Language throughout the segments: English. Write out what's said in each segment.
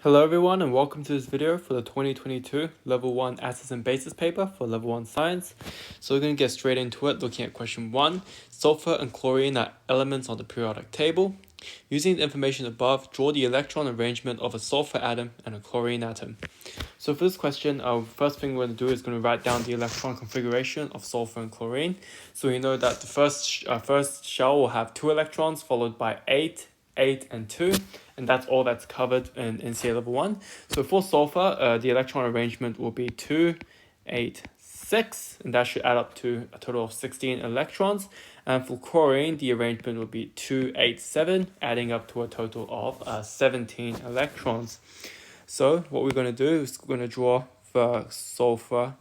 Hello everyone and welcome to this video for the 2022 Level 1 Acids and Bases paper for Level 1 Science. So we're going to get straight into it looking at question 1. Sulfur and chlorine are elements on the periodic table. Using the information above, draw the electron arrangement of a sulfur atom and a chlorine atom. So for this question, our first thing we're going to do is going to write down the electron configuration of sulfur and chlorine. So we know that the first shell will have 2 electrons followed by 8, 8 and 2, and that's all that's covered in NCA level 1. So for sulfur, the electron arrangement will be 2, 8, 6, and that should add up to a total of 16 electrons. And for chlorine, the arrangement will be 2, 8, 7, adding up to a total of 17 electrons. So what we're going to do is we're going to draw the sulfur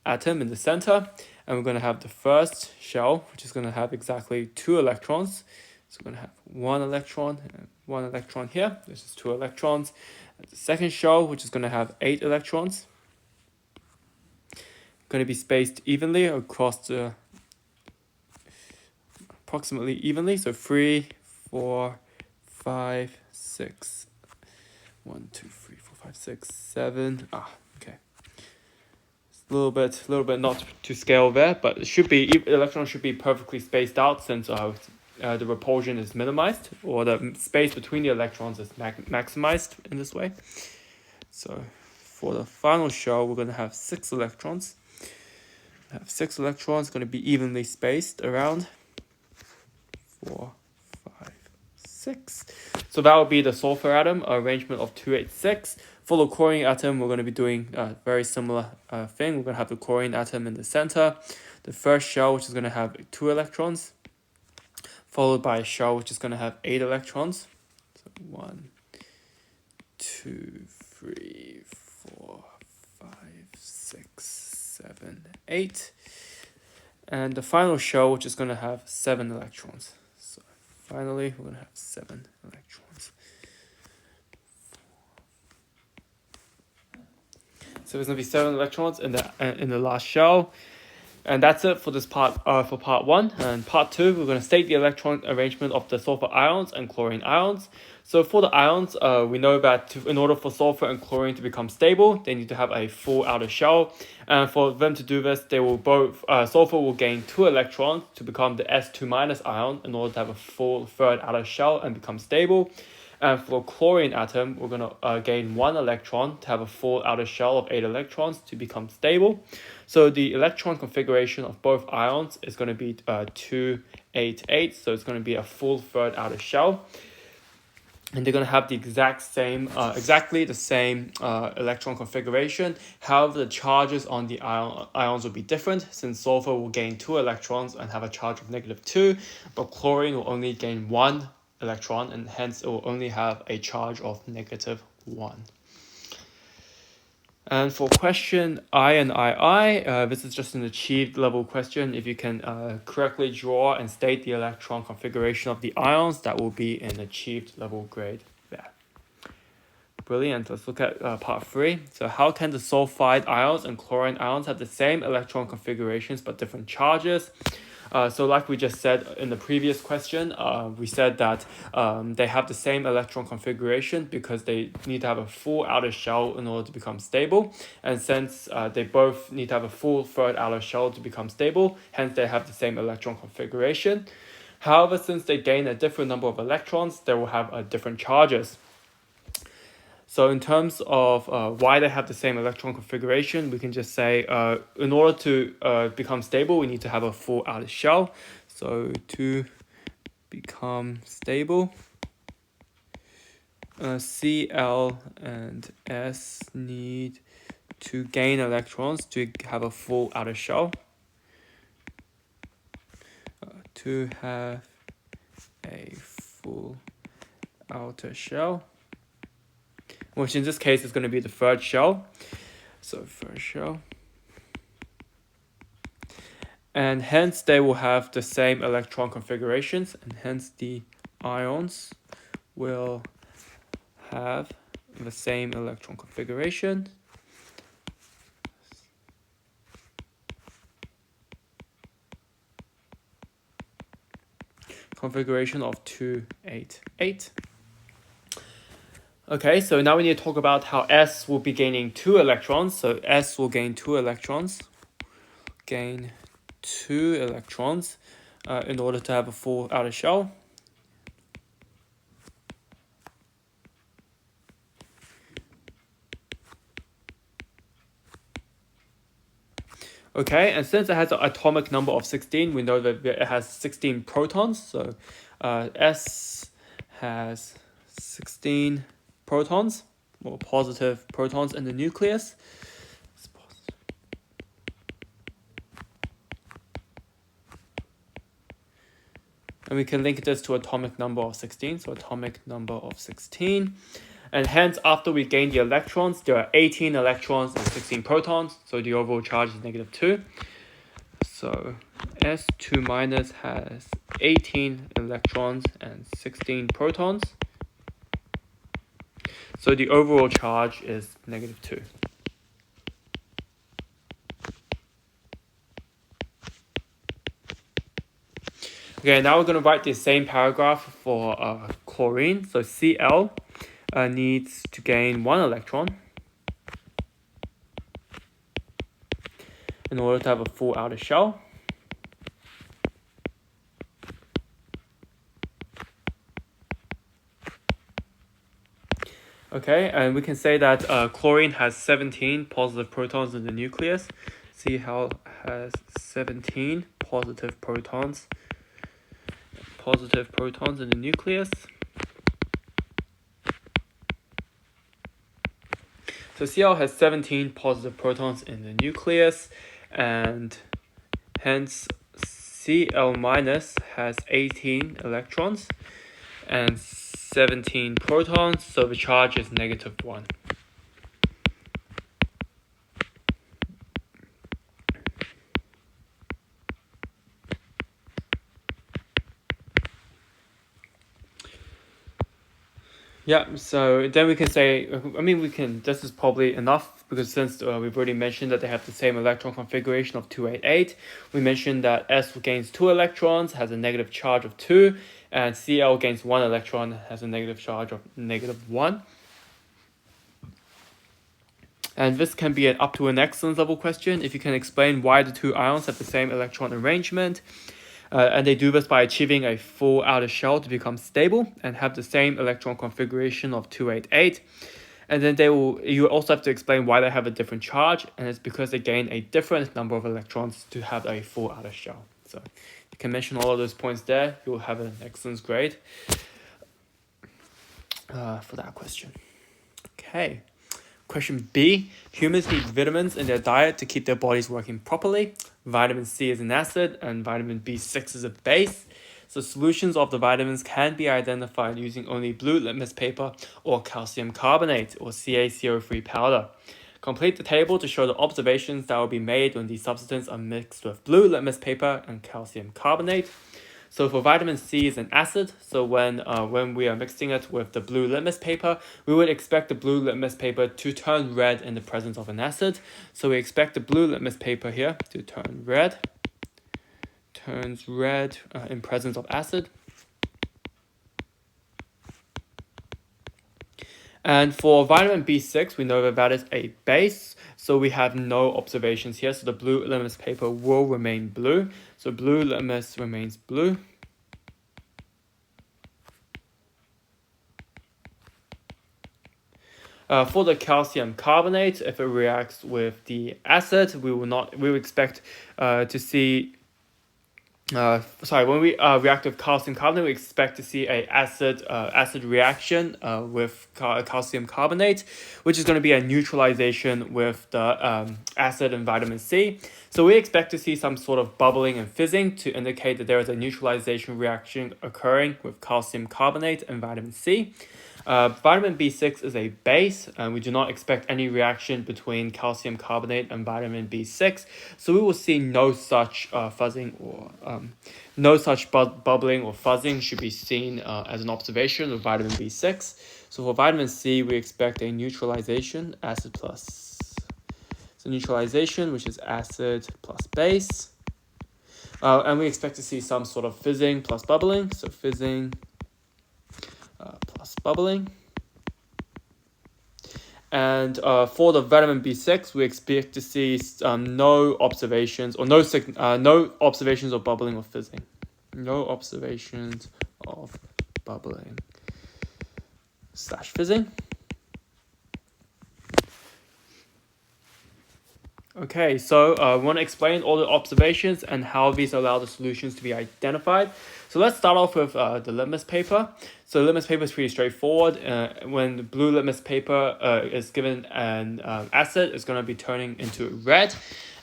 atom in the center, and we're going to have the first shell, which is going to have exactly 2 electrons. So we're going to have 1 electron and 1 electron here. This is 2 electrons. The second shell, which is going to have 8 electrons, going to be spaced evenly across the approximately evenly. So 3, 4, 5, 6. 1, 2, 3, 4, 5, 6, 7. Okay. It's a little bit not to scale there, but it should be electrons should be perfectly spaced out since the repulsion is minimized, or the space between the electrons is maximized in this way. So for the final shell, we're going to have 6 electrons. Going to be evenly spaced around 4, 5, 6. So that will be the sulfur atom arrangement of 286. For the chlorine atom, we're going to be doing a very similar thing. We're going to have the chlorine atom in the center. The first shell, which is going to have 2 electrons, followed by a shell which is going to have 8 electrons. So 1, 2, 3, 4, 5, 6, 7, 8. And the final shell, which is going to have 7 electrons. So finally, we're going to have 7 electrons. So there's going to be 7 electrons in the last shell. And that's it for this part, for part 1. And part 2, we're going to state the electron arrangement of the sulfur ions and chlorine ions. So for the ions, we know that in order for sulfur and chlorine to become stable, they need to have a full outer shell. And for them to do this, they will both sulfur will gain 2 electrons to become the S2- ion in order to have a full third outer shell and become stable. And for chlorine atom, we're going to gain 1 electron to have a full outer shell of 8 electrons to become stable. So the electron configuration of both ions is going to be 2, 8, 8. So it's going to be a full third outer shell. And they're going to have the exactly the same electron configuration. However, the charges on the ions will be different, since sulfur will gain 2 electrons and have a charge of -2, but chlorine will only gain 1 electron, and hence it will only have a charge of -1. And for question I and II, this is just an achieved level question. If you can correctly draw and state the electron configuration of the ions, that will be an achieved level grade there. Brilliant. Let's look at part 3. So how can the sulfide ions and chlorine ions have the same electron configurations but different charges? So like we just said in the previous question, we said that they have the same electron configuration because they need to have a full outer shell in order to become stable. And since they both need to have a full third outer shell to become stable, hence they have the same electron configuration. However, since they gain a different number of electrons, they will have different charges. So in terms of why they have the same electron configuration, we can just say in order to become stable, we need to have a full outer shell. So to become stable, Cl and S need to gain electrons to have a full outer shell. To have a full outer shell, which in this case is going to be the third shell. So first shell. And hence they will have the same electron configurations, and hence the ions will have the same electron configuration. Configuration of 2, 8, 8. Okay, so now we need to talk about how S will be gaining 2 electrons. So S will gain 2 electrons. Gain 2 electrons in order to have a full outer shell. Okay, and since it has an atomic number of 16, we know that it has 16 protons. So S has 16 protons, or positive protons in the nucleus. And we can link this to atomic number of 16, so atomic number of 16. And hence, after we gain the electrons, there are 18 electrons and 16 protons, so the overall charge is -2. So S2 minus has 18 electrons and 16 protons. So the overall charge is -2. Okay, now we're going to write the same paragraph for chlorine. So Cl needs to gain 1 electron in order to have a full outer shell. Okay, and we can say that chlorine has 17 positive protons in the nucleus. Cl has 17 positive protons in the nucleus. So Cl has 17 positive protons in the nucleus, and hence Cl minus has 18 electrons and 17 protons, so the charge is -1. Yeah, so then we can say, this is probably enough, because since we've already mentioned that they have the same electron configuration of 288, we mentioned that S gains 2 electrons, has a negative charge of 2, and Cl gains 1 electron, has a negative charge of -1. And this can be up to an excellence level question if you can explain why the 2 ions have the same electron arrangement. And they do this by achieving a full outer shell to become stable and have the same electron configuration of 288. And then you also have to explain why they have a different charge, and it's because they gain a different number of electrons to have a full outer shell. So you can mention all of those points there, you'll have an excellence grade for that question. Okay. Question B, humans need vitamins in their diet to keep their bodies working properly. Vitamin C is an acid and vitamin B6 is a base. So solutions of the vitamins can be identified using only blue litmus paper or calcium carbonate or CaCO3 powder. Complete the table to show the observations that will be made when these substances are mixed with blue litmus paper and calcium carbonate. So for vitamin C is an acid, so when we are mixing it with the blue litmus paper, we would expect the blue litmus paper to turn red in the presence of an acid. So we expect the blue litmus paper here to turn red. Turns red in presence of acid. And for vitamin B6, we know that is a base, so we have no observations here, so the blue litmus paper will remain blue. So blue litmus remains blue. For the calcium carbonate, if it reacts with the acid, we will expect to see. When we react with calcium carbonate, we expect to see a acid reaction with calcium carbonate, which is going to be a neutralization with the acid and vitamin C. So we expect to see some sort of bubbling and fizzing to indicate that there is a neutralization reaction occurring with calcium carbonate and vitamin C. Vitamin B6 is a base, and we do not expect any reaction between calcium carbonate and vitamin B6, so we will see no such fuzzing or no such bubbling or fuzzing should be seen as an observation of vitamin B6. So for vitamin C, we expect a neutralization, acid plus. So neutralization, which is acid plus base. And we expect to see some sort of fizzing plus bubbling, so fizzing plus bubbling. And for the vitamin B6, we expect to see no observations or no observations of bubbling or fizzing. No observations of bubbling / fizzing. Okay, so we want to explain all the observations and how these allow the solutions to be identified. So let's start off with the litmus paper. So the litmus paper is pretty straightforward. When the blue litmus paper is given an acid, it's going to be turning into red.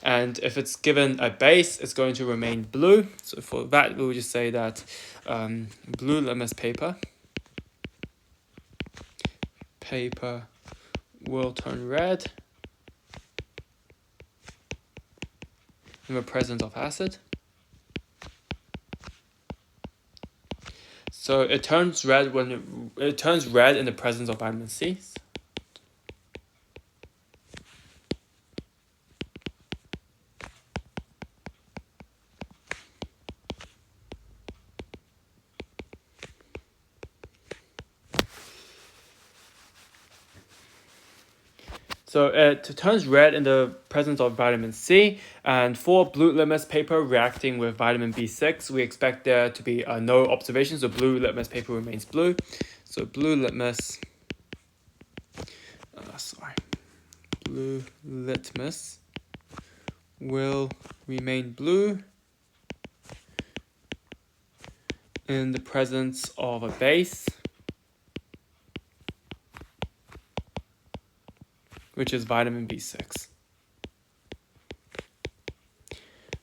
And if it's given a base, it's going to remain blue. So for that, we will just say that blue litmus paper will turn red in the presence of acid. So it turns red when it turns red in the presence of vitamin C. So it turns red in the presence of vitamin C, and for blue litmus paper reacting with vitamin B6, we expect there to be no observations, so blue litmus paper remains blue. So blue litmus will remain blue in the presence of a base, which is vitamin B6.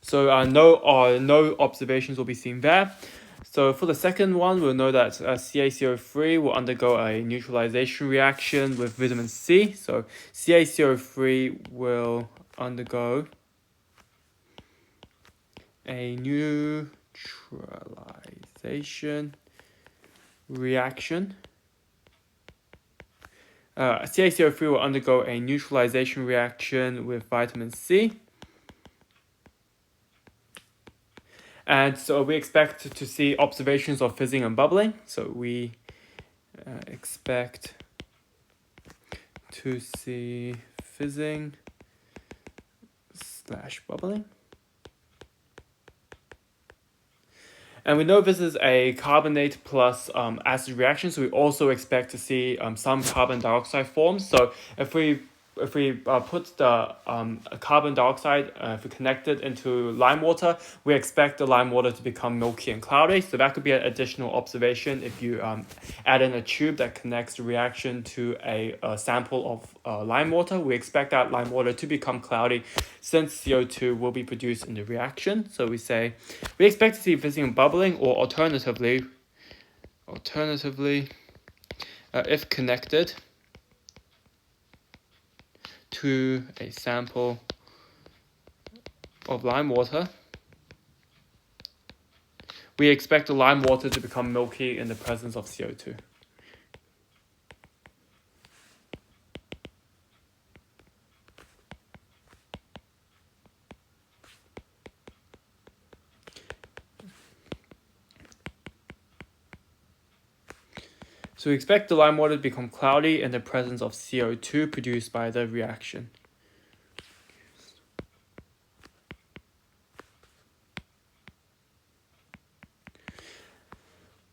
So no observations will be seen there. So for the second one, we'll know that CaCO3 will undergo a neutralization reaction with vitamin C. So CaCO3 will undergo a neutralization reaction. CaCO3 will undergo a neutralization reaction with vitamin C. And so we expect to see observations of fizzing and bubbling. So we expect to see fizzing / bubbling. And we know this is a carbonate plus acid reaction, so we also expect to see some carbon dioxide forms. So if we put the carbon dioxide, if we connect it into lime water, we expect the lime water to become milky and cloudy. So that could be an additional observation if you add in a tube that connects the reaction to a sample of lime water. We expect that lime water to become cloudy since CO2 will be produced in the reaction. So we say we expect to see fizzing and bubbling, or alternatively, if connected to a sample of lime water, we expect the lime water to become milky in the presence of CO2. So we expect the lime water to become cloudy in the presence of CO2 produced by the reaction.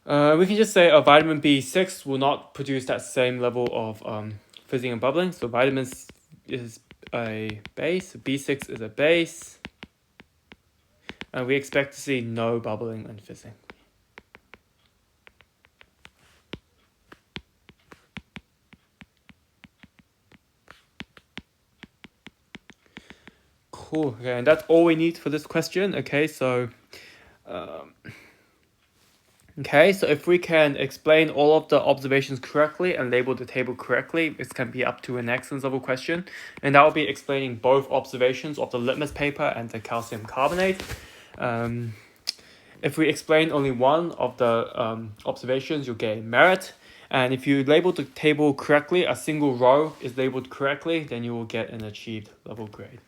We can just say vitamin B6 will not produce that same level of fizzing and bubbling. So vitamin is a base, B6 is a base, and we expect to see no bubbling and fizzing. Cool. Okay, and that's all we need for this question. Okay, so if we can explain all of the observations correctly and label the table correctly, this can be up to an excellence level question, and that will be explaining both observations of the litmus paper and the calcium carbonate. If we explain only one of the observations, you'll get merit. And if you label the table correctly, a single row is labeled correctly, then you will get an achieved level grade.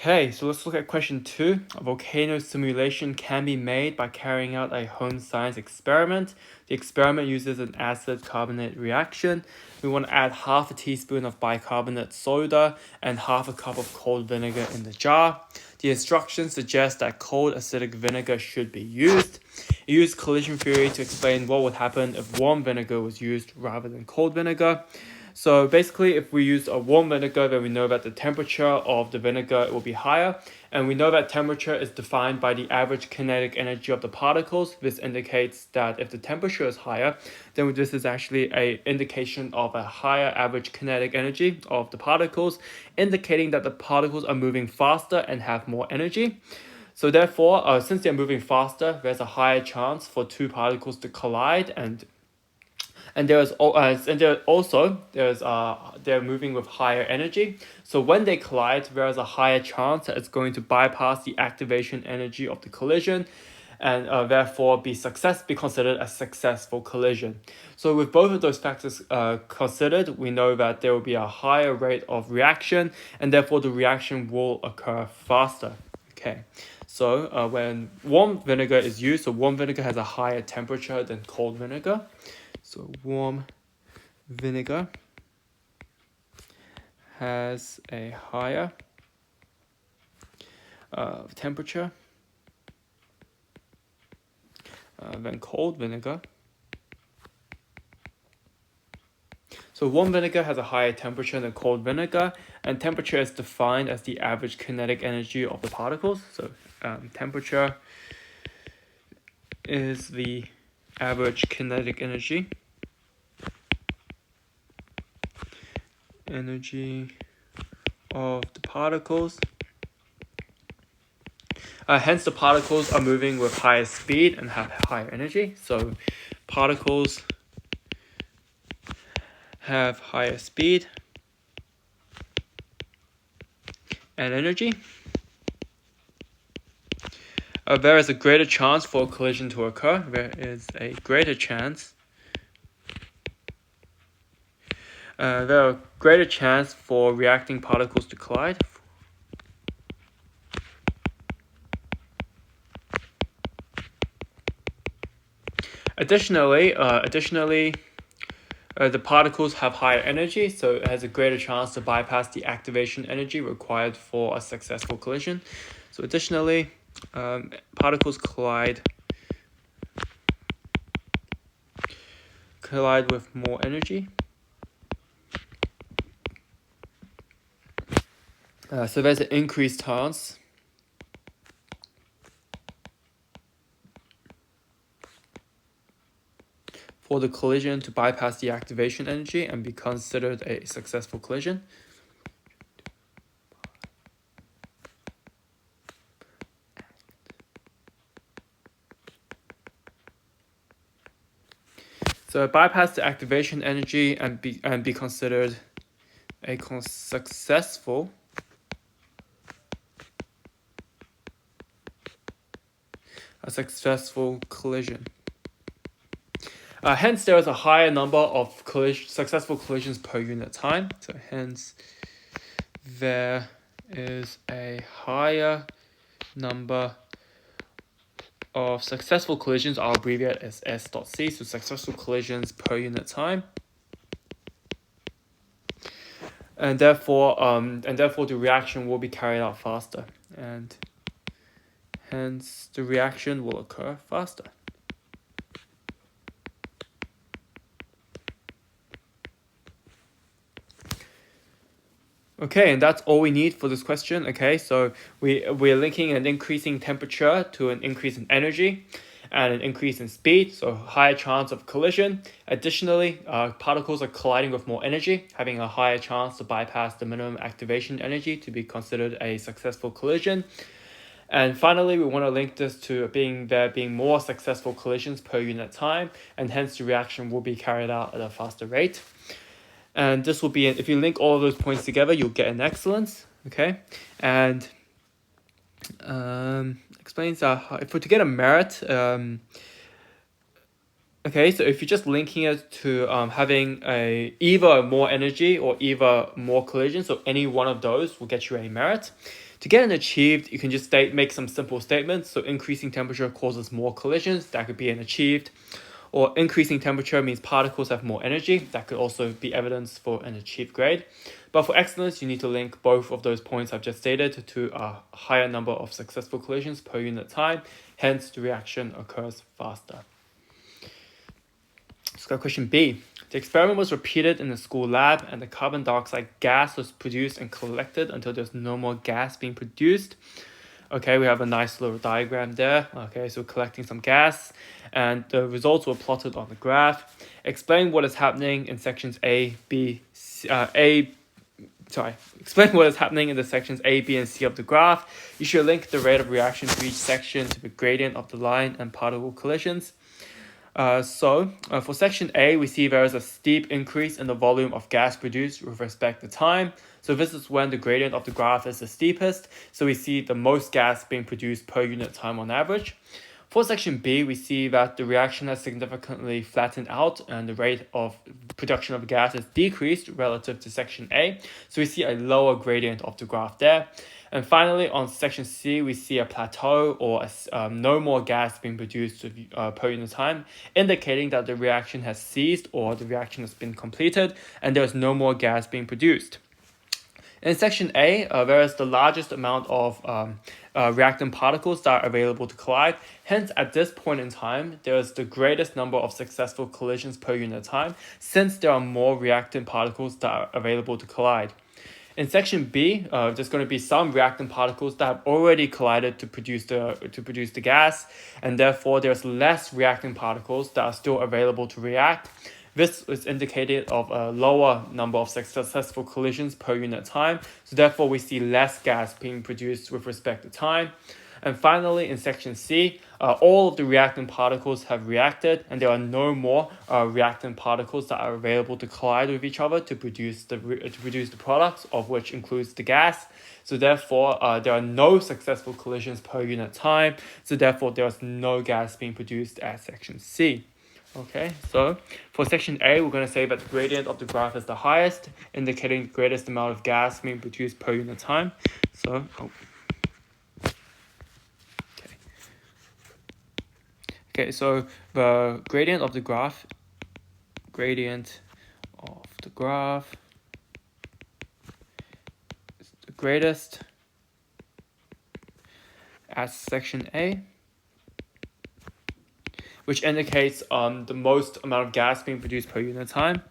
Okay, so let's look at question 2. A volcano simulation can be made by carrying out a home science experiment. The experiment uses an acid-carbonate reaction. We want to add half a teaspoon of bicarbonate soda and half a cup of cold vinegar in the jar. The instructions suggest that cold acidic vinegar should be used. It used collision theory to explain what would happen if warm vinegar was used rather than cold vinegar. So basically, if we use a warm vinegar, then we know that the temperature of the vinegar will be higher. And we know that temperature is defined by the average kinetic energy of the particles. This indicates that if the temperature is higher, then this is actually an indication of a higher average kinetic energy of the particles, indicating that the particles are moving faster and have more energy. So therefore, since they're moving faster, there's a higher chance for two particles to collide, and they're moving with higher energy. So when they collide, there is a higher chance that it's going to bypass the activation energy of the collision, and therefore be considered a successful collision. So with both of those factors considered, we know that there will be a higher rate of reaction, and therefore the reaction will occur faster. Okay, so when warm vinegar is used, so warm vinegar has a higher temperature than cold vinegar. So warm vinegar has a higher temperature than cold vinegar. So warm vinegar has a higher temperature than cold vinegar, and temperature is defined as the average kinetic energy of the particles. So temperature is the average kinetic energy of the particles. Hence, the particles are moving with higher speed and have higher energy. So particles have higher speed and energy. There is a greater chance for a collision to occur. There is a greater chance. There are greater chance for reacting particles to collide. Additionally, the particles have higher energy, so it has a greater chance to bypass the activation energy required for a successful collision. So additionally, particles collide with more energy. So there's an increased chance for the collision to bypass the activation energy and be considered a successful collision. So bypass the activation energy and be considered a successful collision. Hence, there is a higher number of successful collisions per unit time. So hence, there is a higher number of successful collisions. I'll abbreviate as S.C. So successful collisions per unit time. And therefore the reaction will be carried out faster, and hence the reaction will occur faster. Okay, and that's all we need for this question. Okay, so we're linking an increasing temperature to an increase in energy and an increase in speed, so higher chance of collision. Additionally, particles are colliding with more energy, having a higher chance to bypass the minimum activation energy to be considered a successful collision. And finally, we want to link this to there being more successful collisions per unit time, and hence the reaction will be carried out at a faster rate. And this will be, if you link all of those points together, you'll get an excellence. Okay, and explains to get a merit. Okay, so if you're just linking it to having either more energy or either more collision, so any one of those will get you a merit. To get an achieved, you can just make some simple statements. So increasing temperature causes more collisions. That could be an achieved. Or increasing temperature means particles have more energy. That could also be evidence for an achieved grade. But for excellence, you need to link both of those points I've just stated to a higher number of successful collisions per unit time. Hence, the reaction occurs faster. Let's go to question B. The experiment was repeated in the school lab and the carbon dioxide gas was produced and collected until there's no more gas being produced. Okay, we have a nice little diagram there. Okay, so collecting some gas and the results were plotted on the graph. Explain what is happening in sections explain what is happening in the sections A, B, and C of the graph. You should link the rate of reaction for each section to the gradient of the line and particle collisions. For section A, we see there is a steep increase in the volume of gas produced with respect to time. So this is when the gradient of the graph is the steepest. So we see the most gas being produced per unit time on average. For section B, we see that the reaction has significantly flattened out and the rate of production of gas is decreased relative to section A. So we see a lower gradient of the graph there. And finally, on section C, we see a plateau or no more gas being produced per unit time, indicating that the reaction has ceased or the reaction has been completed and there is no more gas being produced. In section A, there is the largest amount of reactant particles that are available to collide. Hence, at this point in time, there is the greatest number of successful collisions per unit time, since there are more reactant particles that are available to collide. In section B, there's going to be some reactant particles that have already collided to produce the gas, and therefore there's less reactant particles that are still available to react. This is indicated of a lower number of successful collisions per unit time, so therefore we see less gas being produced with respect to time. And finally, in section C, all of the reactant particles have reacted, and there are no more reactant particles that are available to collide with each other to produce the products, of which includes the gas. So therefore, there are no successful collisions per unit time. So therefore, there is no gas being produced at section C. Okay, so for section A, we're going to say that the gradient of the graph is the highest, indicating the greatest amount of gas being produced per unit time. So the gradient of the graph is the greatest at section A, which indicates the most amount of gas being produced per unit time.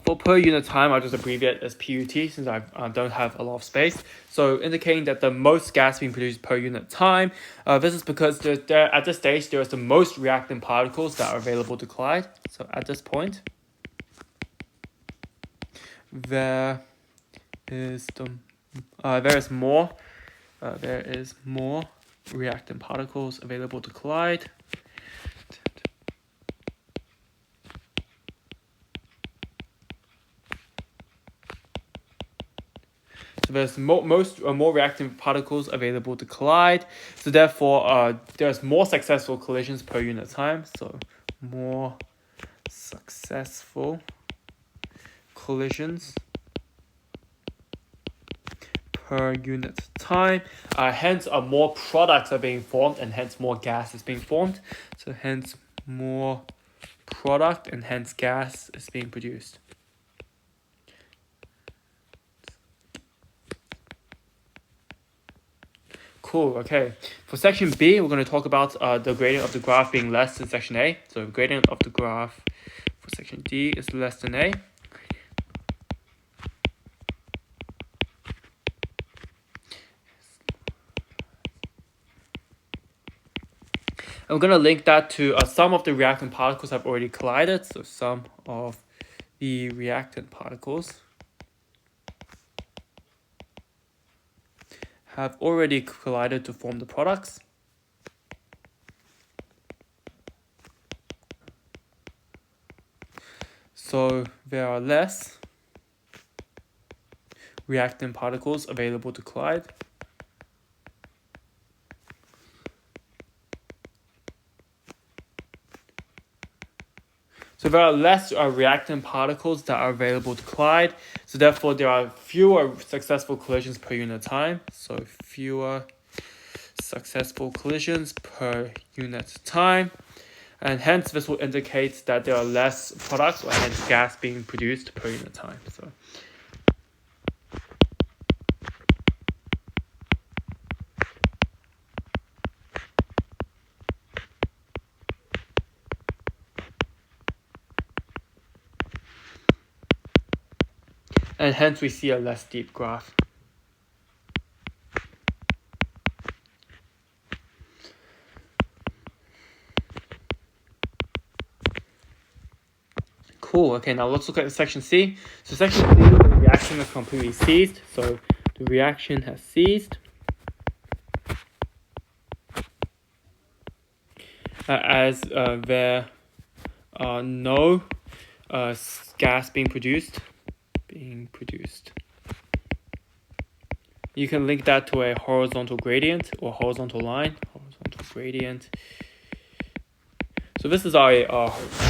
For per unit time, I'll just abbreviate as PUT since I don't have a lot of space. So indicating that the most gas being produced per unit time. This is because at this stage, there is the most reactant particles that are available to collide. So at this point, there is more reactant particles available to collide. So there's more reactant particles available to collide. So therefore, there's more successful collisions per unit time. So more successful collisions per unit time. Hence, more products are being formed, and hence more gas is being formed. So hence more product, and hence gas is being produced. Cool, okay. For section B, we're going to talk about the gradient of the graph being less than section A. So the gradient of the graph for section D is less than A. And we're going to link that to some of the reactant particles have already collided. So some of the reactant particles have already collided to form the products. So there are less reactant particles available to collide. there are less reactant particles that are available to collide. So therefore, there are fewer successful collisions per unit time. So fewer successful collisions per unit time. And hence, this will indicate that there are less products or hence gas being produced per unit time. And hence we see a less steep graph. Cool. Okay, now let's look at section C. So section C, the reaction is completely ceased. So the reaction has ceased. As there are no gas being produced. You can link that to a horizontal gradient or horizontal line. Horizontal gradient. So this is our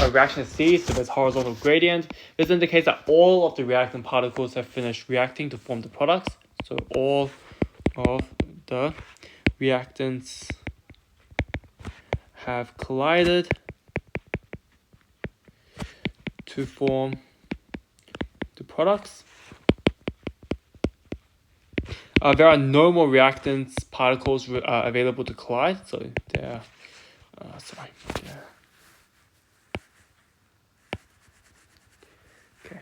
reaction C, so there's horizontal gradient. This indicates that all of the reactant particles have finished reacting to form the products. So all of the reactants have collided to form the products. There are no more reactants particles available to collide, so there. Okay,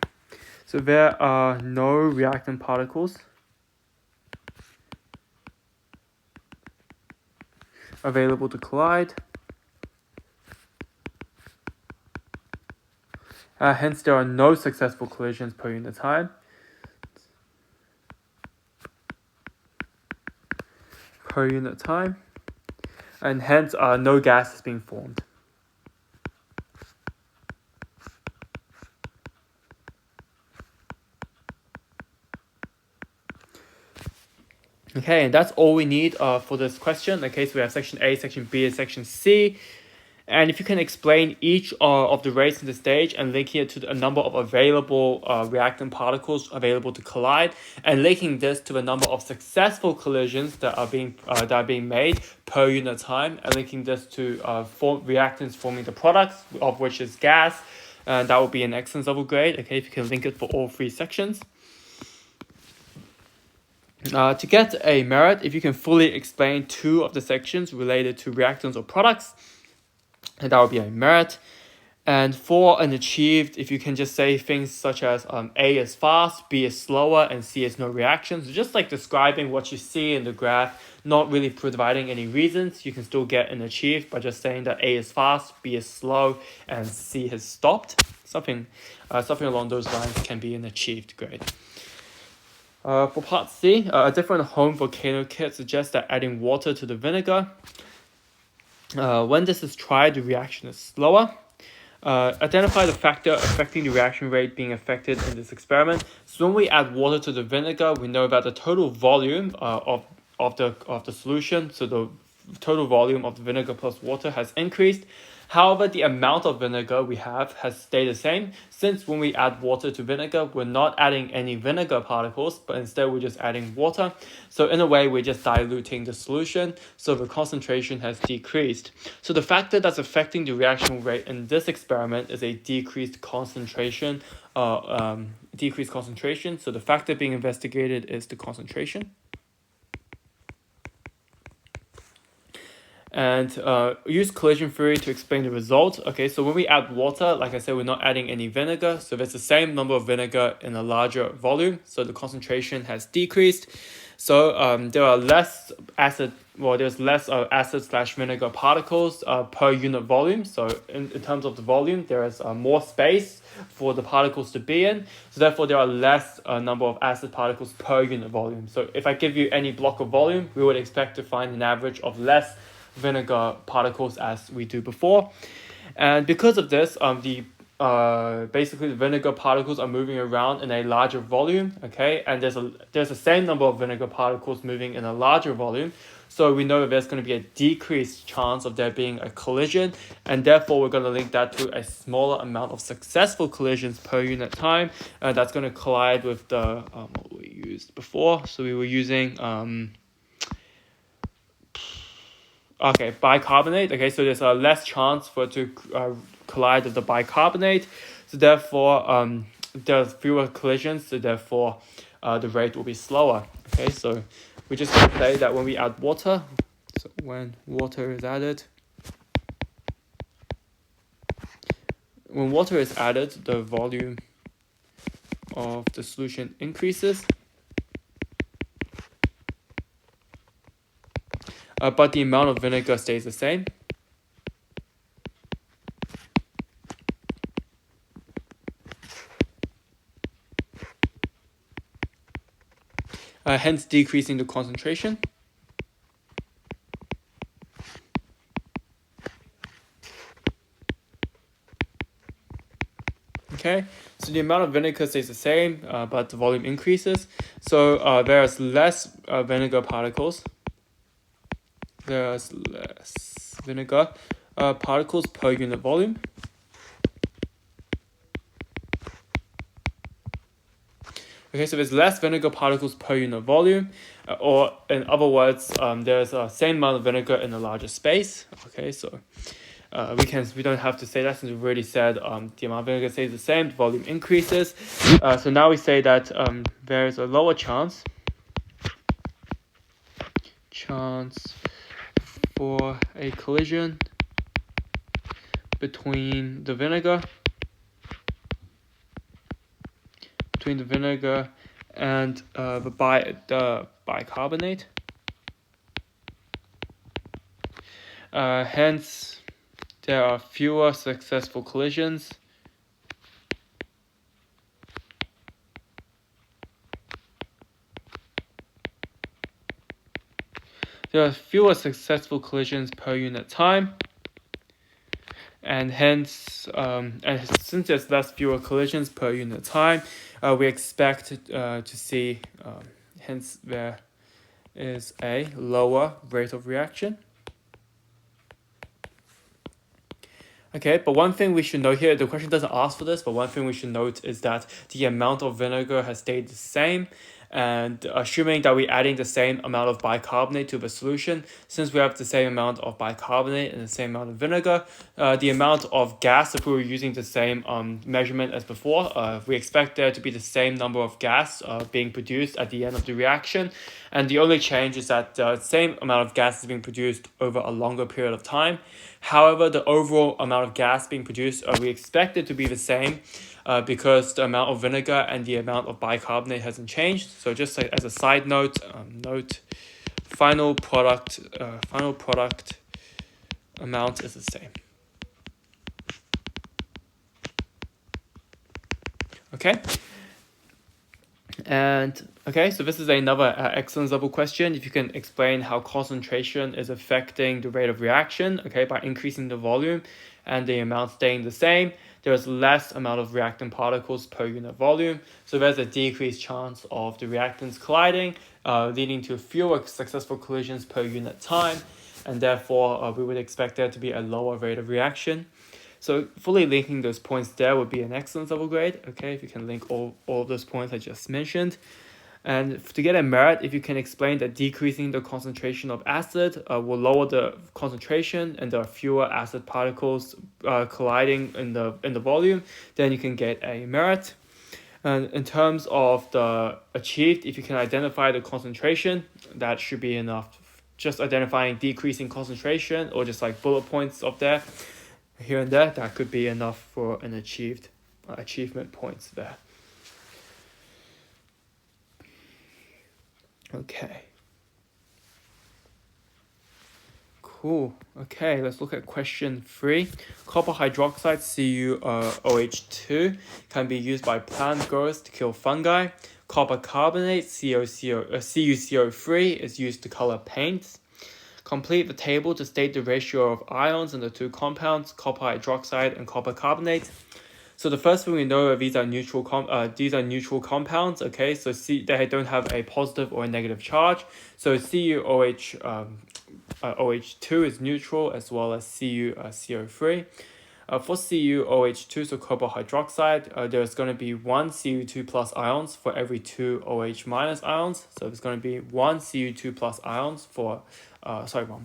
so there are no reactant particles available to collide. Hence, there are no successful collisions per unit time. And hence no gas is being formed. Okay, and that's all we need for this question. Okay, so we have section A, section B, and section C. And if you can explain each of the rates in the stage and linking it to a number of available reactant particles available to collide, and linking this to the number of successful collisions that are being made per unit time, and linking this to reactants forming the products, of which is gas, and that will be an excellence level grade. Okay, if you can link it for all three sections. To get a merit, if you can fully explain two of the sections related to reactants or products, and that would be a merit. And for an achieved, if you can just say things such as A is fast, B is slower, and C is no reaction. So just like describing what you see in the graph, not really providing any reasons, you can still get an achieved by just saying that A is fast, B is slow, and C has stopped. Something along those lines can be an achieved grade. For part C, a different home volcano kit suggests that adding water to the vinegar. When this is tried, the reaction is slower. Identify the factor affecting the reaction rate being affected in this experiment. So when we add water to the vinegar, we know that the total volume of the solution, so the total volume of the vinegar plus water has increased. However, the amount of vinegar we have has stayed the same, since when we add water to vinegar, we're not adding any vinegar particles, but instead we're just adding water. So in a way, we're just diluting the solution, so the concentration has decreased. So the factor that's affecting the reaction rate in this experiment is a decreased concentration. So the factor being investigated is the concentration. And use collision theory to explain the result. Okay, so when we add water, like I said, we're not adding any vinegar. So there's the same number of vinegar in a larger volume. So the concentration has decreased. So there are less acid. Well, there's less acid/vinegar particles per unit volume. So in terms of the volume, there is more space for the particles to be in. So therefore, there are less number of acid particles per unit volume. So if I give you any block of volume, we would expect to find an average of less vinegar particles as we do before. And because of this, the basically the vinegar particles are moving around in a larger volume, okay, and there's the same number of vinegar particles moving in a larger volume, so we know that there's going to be a decreased chance of there being a collision, and therefore we're going to link that to a smaller amount of successful collisions per unit time, and that's going to collide with the what we used before. So we were using bicarbonate. Okay, so there's a less chance for it to collide with the bicarbonate, so therefore there's fewer collisions, so therefore the rate will be slower. Okay, so we just going to say that when we add water, so when water is added, the volume of the solution increases, but the amount of vinegar stays the same. Hence decreasing the concentration. Okay, so the amount of vinegar stays the same, but the volume increases. So there's less vinegar particles. There's less vinegar particles per unit volume. Okay, so there's less vinegar particles per unit volume, or in other words, there's the same amount of vinegar in a larger space. Okay, so we don't have to say that since we've already said the amount of vinegar stays the same, the volume increases. So now we say that there is a lower chance for a collision between the vinegar and the bicarbonate. Hence, there are fewer successful collisions. There are fewer successful collisions per unit time, and hence, since there's fewer collisions per unit time, we expect to see, hence there is a lower rate of reaction. Okay, but one thing we should note here, the question doesn't ask for this, but one thing we should note is that the amount of vinegar has stayed the same, and assuming that we're adding the same amount of bicarbonate to the solution, since we have the same amount of bicarbonate and the same amount of vinegar, the amount of gas, if we were using the same measurement as before, we expect there to be the same number of gas being produced at the end of the reaction, and the only change is that the same amount of gas is being produced over a longer period of time. However, the overall amount of gas being produced, we expect it to be the same, because the amount of vinegar and the amount of bicarbonate hasn't changed. So just like as a side note, final product amount is the same. Okay. And okay, so this is another excellence level question. If you can explain how concentration is affecting the rate of reaction, okay, by increasing the volume and the amount staying the same, there's less amount of reactant particles per unit volume. So there's a decreased chance of the reactants colliding, leading to fewer successful collisions per unit time. And therefore, we would expect there to be a lower rate of reaction. So fully linking those points there would be an excellence level grade, okay, if you can link all of those points I just mentioned. And to get a merit, if you can explain that decreasing the concentration of acid will lower the concentration and there are fewer acid particles colliding in the volume, then you can get a merit. And in terms of the achieved, if you can identify the concentration, that should be enough. Just identifying decreasing concentration or just like bullet points up there, here and there, that could be enough for an achievement points there. Okay. Cool. Okay, let's look at question 3. Copper hydroxide, CuOH2, can be used by plant growers to kill fungi. Copper carbonate, CuCO3, is used to color paints. Complete the table to state the ratio of ions in the two compounds, copper hydroxide and copper carbonate. So the first thing we know are these are neutral compounds. Okay, so they don't have a positive or a negative charge. So CuOH OH2 is neutral, as well as CuCO3. For CuOH2, so copper hydroxide, there's going to be one Cu2 plus ions for every two OH minus ions. So there's going to be one Cu2 plus ions for, There's going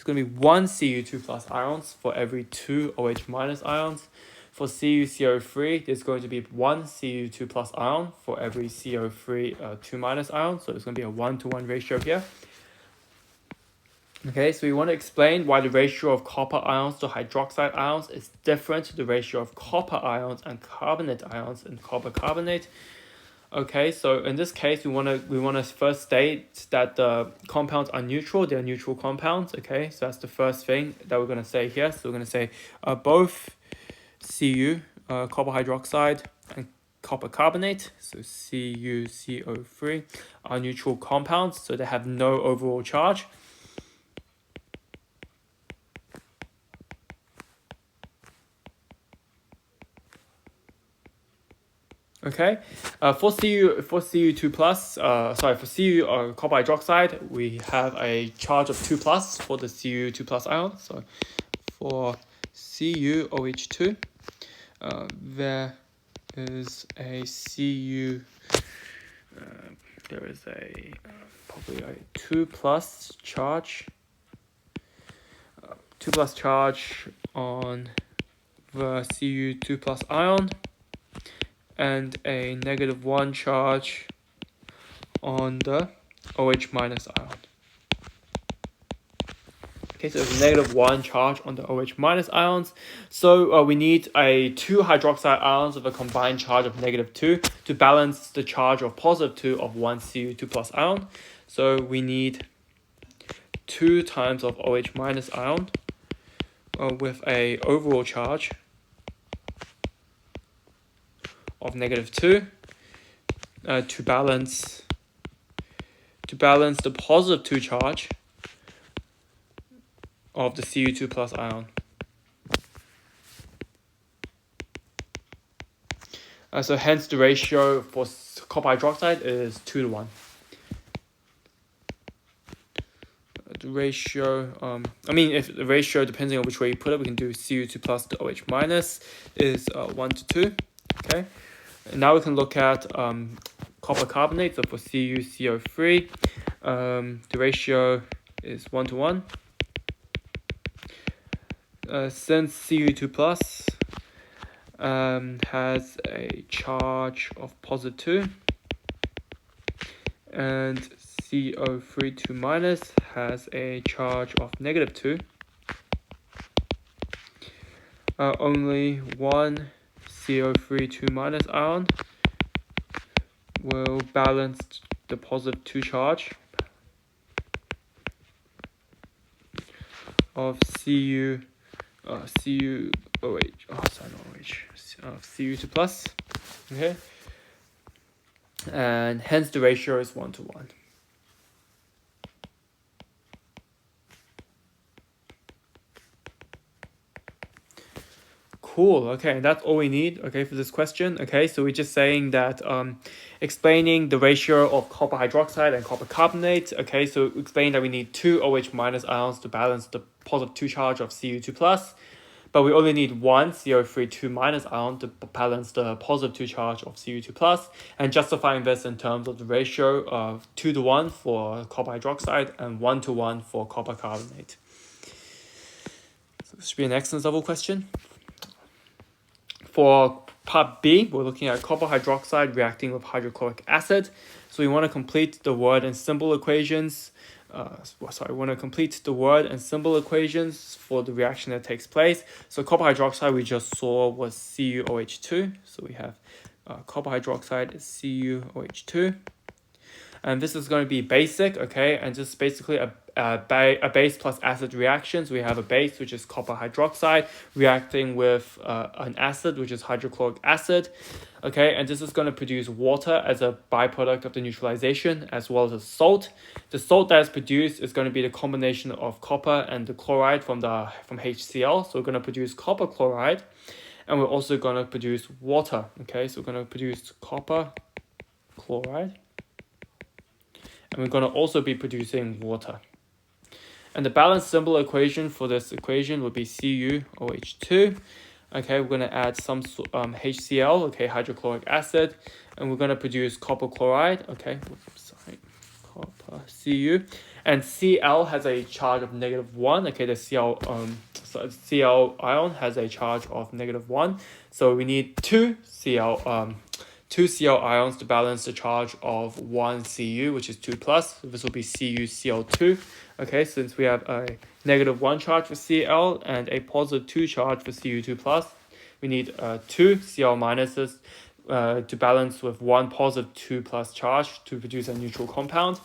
to be one Cu2 plus ions for every two OH minus ions. For CuCO3, there's going to be one Cu2 plus ion for every CO3 2 minus ion. So it's going to be a 1-to-1 ratio here. Okay, so we want to explain why the ratio of copper ions to hydroxide ions is different to the ratio of copper ions and carbonate ions in copper carbonate. Okay, so in this case, we want to first state that the compounds are neutral. They're neutral compounds. Okay, so that's the first thing that we're going to say here. So we're going to say both copper hydroxide, and copper carbonate, so CuCO3, are neutral compounds, so they have no overall charge. Okay, for Cu2 plus, for Cu copper hydroxide, we have a charge of 2 plus for the Cu2 plus ion. So for CuOH2, there is a there is a probably a 2 plus charge, on the Cu2 plus ion, and a -1 charge on the OH minus ion. Okay, so there's a -1 charge on the OH minus ions. So we need a 2 hydroxide ions with a combined charge of -2 to balance the charge of +2 of one Cu2 plus ion. So we need 2 times of OH minus ion with a overall charge of -2 to balance the +2 charge of the Cu2 plus ion. So hence the ratio for copper hydroxide is 2-to-1. The ratio, if the ratio, depending on which way you put it, we can do Cu2 plus to OH minus is 1-to-2. Okay, and now we can look at copper carbonate. So for CuCO3, the ratio is 1-to-1. Since Cu2 plus has a charge of +2 and CO3 2 minus has a charge of -2, only one CO3 2 minus ion will balance the +2 charge of Cu2 plus. Okay, and hence the ratio is 1-to-1. Cool. Okay, that's all we need. Okay, for this question. Okay, so we're just saying that explaining the ratio of copper hydroxide and copper carbonate. Okay, so explain that we need 2 OH minus ions to balance the +2 charge of Cu2 plus, but we only need one CO3 2 minus ion to balance the +2 charge of Cu2 plus, and justifying this in terms of the ratio of 2-to-1 for copper hydroxide and 1-to-1 for copper carbonate. So this should be an excellence level question. For part B, we're looking at copper hydroxide reacting with hydrochloric acid. So we want to complete the word and symbol equations. We want to complete the word and symbol equations for the reaction that takes place. So copper hydroxide we just saw was CuOH2. So we have copper hydroxide is CuOH2. And this is going to be basic, okay, and just basically a base plus acid reaction. So we have a base, which is copper hydroxide, reacting with an acid, which is hydrochloric acid, okay, and this is going to produce water as a byproduct of the neutralization, as well as a salt. The salt that is produced is going to be the combination of copper and the chloride from HCl, so we're going to produce copper chloride. and we're also going to produce water. Okay, so we're going to produce copper chloride, and we're going to also be producing water. And the balanced symbol equation for this equation would be CuOH2. Okay, we're going to add some HCl, okay, hydrochloric acid, and we're going to produce copper chloride, okay, sorry, copper Cu, and Cl has a charge of -1, okay, the Cl ion has a charge of -1, so we need two Cl ions to balance the charge of one Cu, which is 2+, so this will be CuCl2. Okay, since we have a -1 charge for Cl and a +2 charge for Cu2+, we need two Cl minuses to balance with one +2+ charge to produce a neutral compound.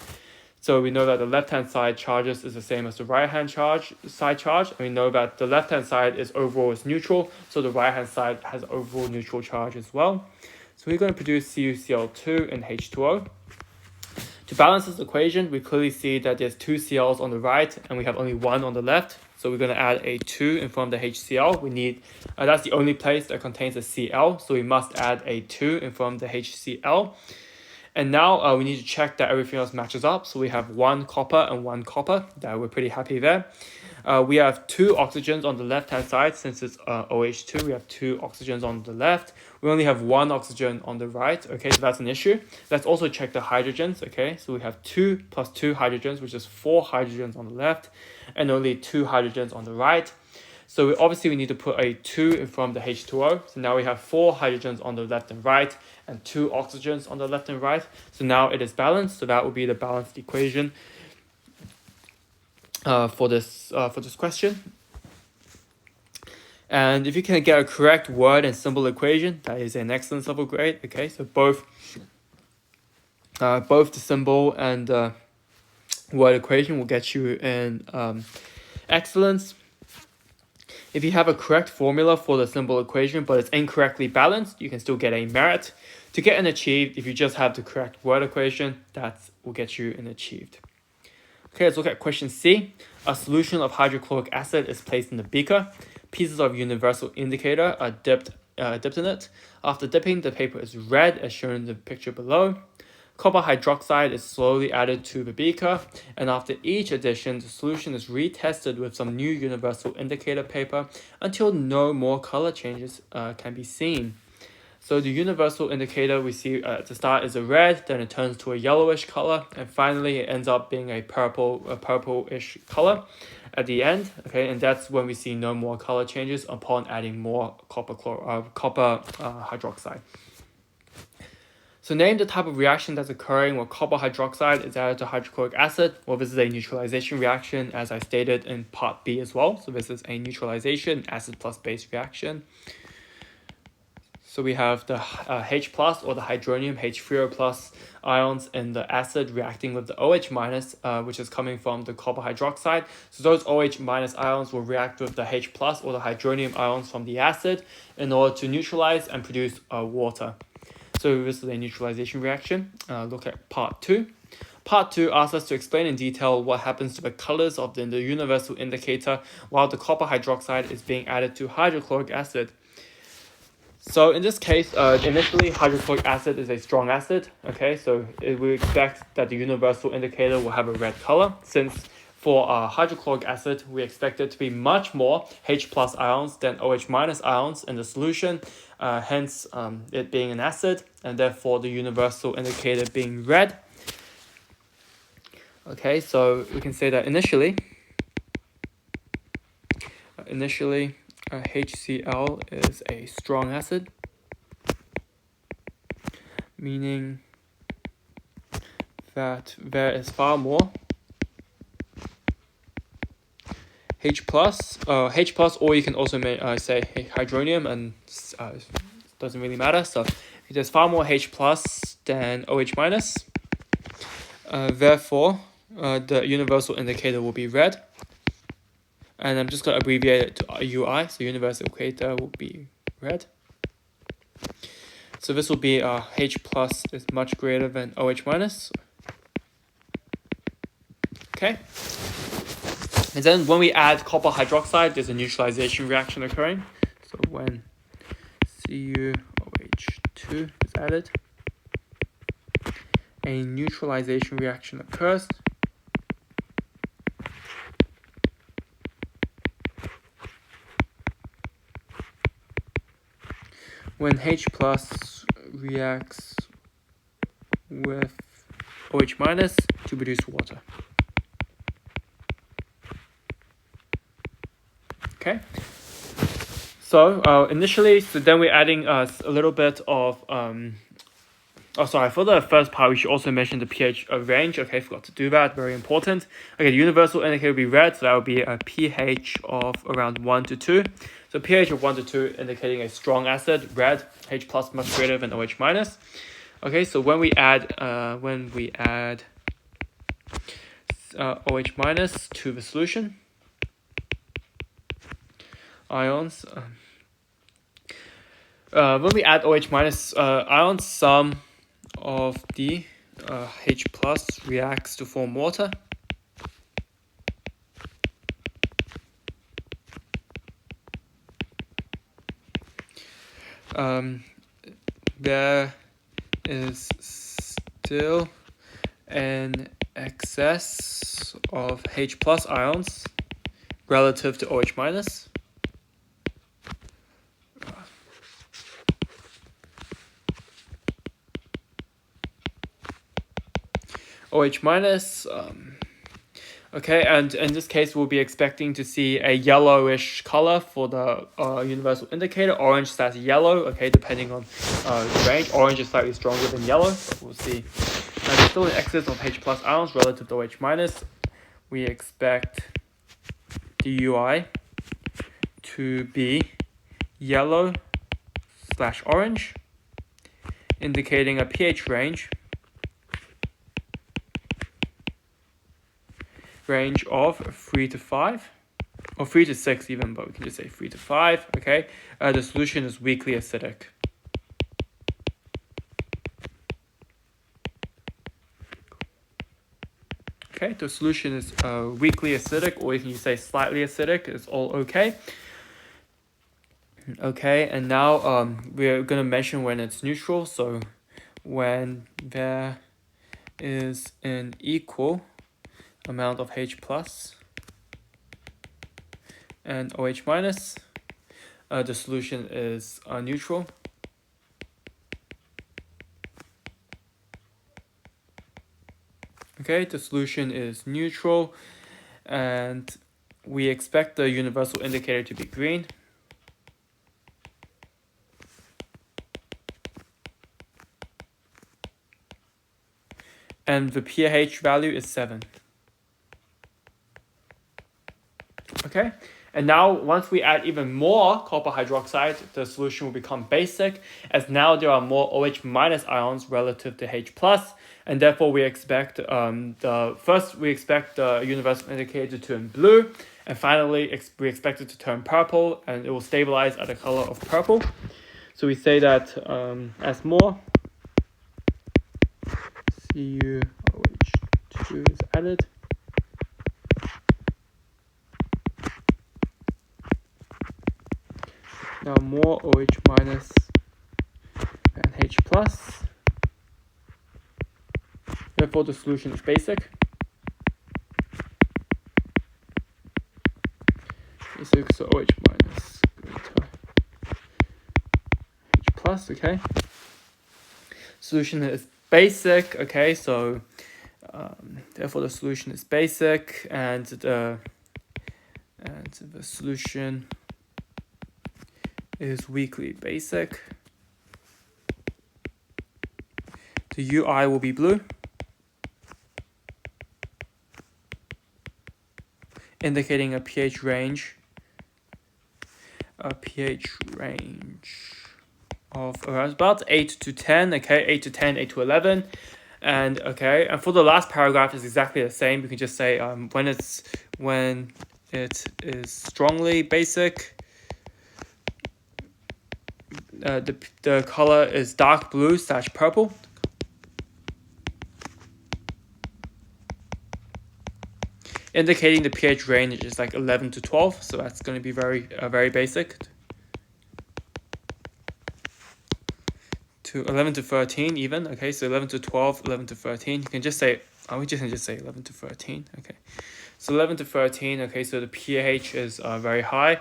So we know that the left-hand side charges is the same as the right-hand side charge, and we know that the left-hand side is overall is neutral, so the right-hand side has overall neutral charge as well. So we're going to produce CuCl2 and H2O. To balance this equation, we clearly see that there's two Cl's on the right and we have only one on the left. So we're going to add a 2 in front of the HCl. We need, that's the only place that contains a Cl, so we must add a 2 in front of the HCl. And now we need to check that everything else matches up. So we have one copper and one copper. That we're pretty happy there. We have two oxygens on the left-hand side. Since it's OH2, we have two oxygens on the left. We only have one oxygen on the right. Okay, so that's an issue. Let's also check the hydrogens. Okay, so we have 2 + 2 hydrogens, which is 4 hydrogens on the left, and only 2 hydrogens on the right. So obviously we need to put a 2 in front of the H2O. So now we have 4 hydrogens on the left and right, and 2 oxygens on the left and right. So now it is balanced. So that would be the balanced equation for this question. And if you can get a correct word and symbol equation, that is an excellent level grade. Okay, so both the symbol and word equation will get you in excellence. If you have a correct formula for the symbol equation, but it's incorrectly balanced, you can still get a merit. To get an achieved, if you just have the correct word equation, that will get you an achieved. Okay, let's look at question C. A solution of hydrochloric acid is placed in the beaker. Pieces of universal indicator are dipped in it. After dipping, the paper is red as shown in the picture below. Copper hydroxide is slowly added to the beaker, and after each addition, the solution is retested with some new universal indicator paper until no more color changes can be seen. So the universal indicator we see at the start is a red, then it turns to a yellowish color, and finally it ends up being a purplish color at the end. Okay, and that's when we see no more color changes upon adding more copper hydroxide. So name the type of reaction that's occurring where copper hydroxide is added to hydrochloric acid. Well, this is a neutralization reaction, as I stated in part B as well. So this is a neutralization, acid plus base reaction. So we have the H plus or the hydronium H3O plus ions in the acid reacting with the OH minus, which is coming from the copper hydroxide. So those OH minus ions will react with the H plus or the hydronium ions from the acid in order to neutralize and produce water. So this is a neutralization reaction. Look at part 2. Part 2 asks us to explain in detail what happens to the colors of the universal indicator while the copper hydroxide is being added to hydrochloric acid. So in this case, initially hydrochloric acid is a strong acid. Okay, so we expect that the universal indicator will have a red color. Since for hydrochloric acid, we expect it to be much more H plus ions than OH minus ions in the solution, hence it being an acid, and therefore the universal indicator being red. Okay, so we can say that initially HCl is a strong acid, meaning that there is far more H plus, or you can also say hydronium, and it doesn't really matter. So there's far more H plus than OH minus. Therefore, the universal indicator will be red. And I'm just going to abbreviate it to UI, so universal indicator will be red. So this will be H plus is much greater than OH minus. Okay. And then when we add copper hydroxide, there's a neutralization reaction occurring. So when CuOH2 is added. A neutralization reaction occurs. When H plus reacts with OH minus to produce water. Okay. So initially, then we're adding a little bit of for the first part, we should also mention the pH range. Okay, forgot to do that. Very important. Okay, the universal indicator will be red, so that would be a pH of around 1 to 2. So pH of 1 to 2 indicating a strong acid, red, H plus much greater than OH minus. Okay, so when we add OH minus to the solution, ions. When we add OH minus ions, some of the H plus reacts to form water. There is still an excess of H plus ions relative to OH minus. OH minus, okay, and in this case, we'll be expecting to see a yellowish color for the universal indicator. Orange / yellow, okay, depending on the range. Orange is slightly stronger than yellow, but we'll see. There's still an excess of H plus ions relative to OH minus. We expect the UI to be yellow / orange, indicating a pH range of 3 to 5, or 3 to 6 even, but we can just say 3 to 5, okay? The solution is weakly acidic. Okay, the solution is weakly acidic, or you can say slightly acidic, it's all okay. Okay, and now we're going to mention when it's neutral, so when there is an equal amount of H plus and OH minus, the solution is neutral. Okay, the solution is neutral, and we expect the universal indicator to be green. And the pH value is 7. Okay, and now once we add even more copper hydroxide, the solution will become basic, as now there are more OH minus ions relative to H plus, and therefore we expect the universal indicator to turn blue, and finally we expect it to turn purple, and it will stabilize at the color of purple. So we say that as more CuOH2 is added, now more OH minus and H plus. Therefore, the solution is basic. Basic, so OH minus greater H plus, okay. Solution is basic, okay, so therefore the solution is basic, and the solution is weakly basic. The UI will be blue, indicating a pH range of around about 8 to 10, okay, 8 to 10, 8 to 11. And okay, and for the last paragraph is exactly the same. We can just say when it is strongly basic, the color is dark blue / purple. Indicating the pH range is like 11 to 12, so that's going to be very basic. to 11 to 13 even. Okay, so 11 to 12, 11 to 13. You can just say, we just can just say 11 to 13. Okay, so 11 to 13. Okay, so the pH is very high,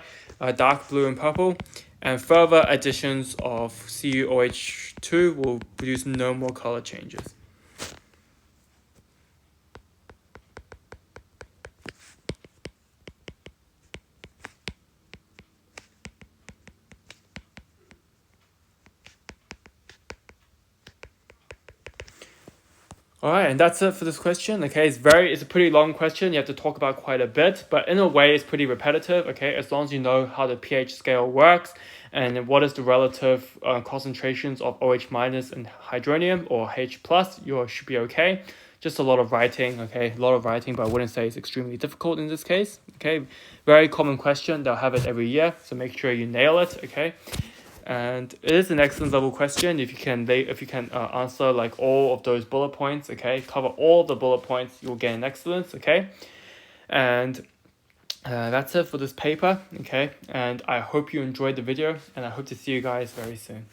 dark blue and purple, and further additions of CuOH2 will produce no more color changes. All right, and that's it for this question. Okay, it's a pretty long question. You have to talk about quite a bit, but in a way, it's pretty repetitive. Okay, as long as you know how the pH scale works and what is the relative concentrations of OH minus and hydronium or H plus, you should be okay. Just a lot of writing. Okay, a lot of writing, but I wouldn't say it's extremely difficult in this case. Okay, very common question. They'll have it every year, so make sure you nail it. Okay. And it is an excellent level question if you can answer like all of those bullet points. Okay, cover all the bullet points, you'll get an excellence. Okay, and that's it for this paper. Okay, and I hope you enjoyed the video, and I hope to see you guys very soon.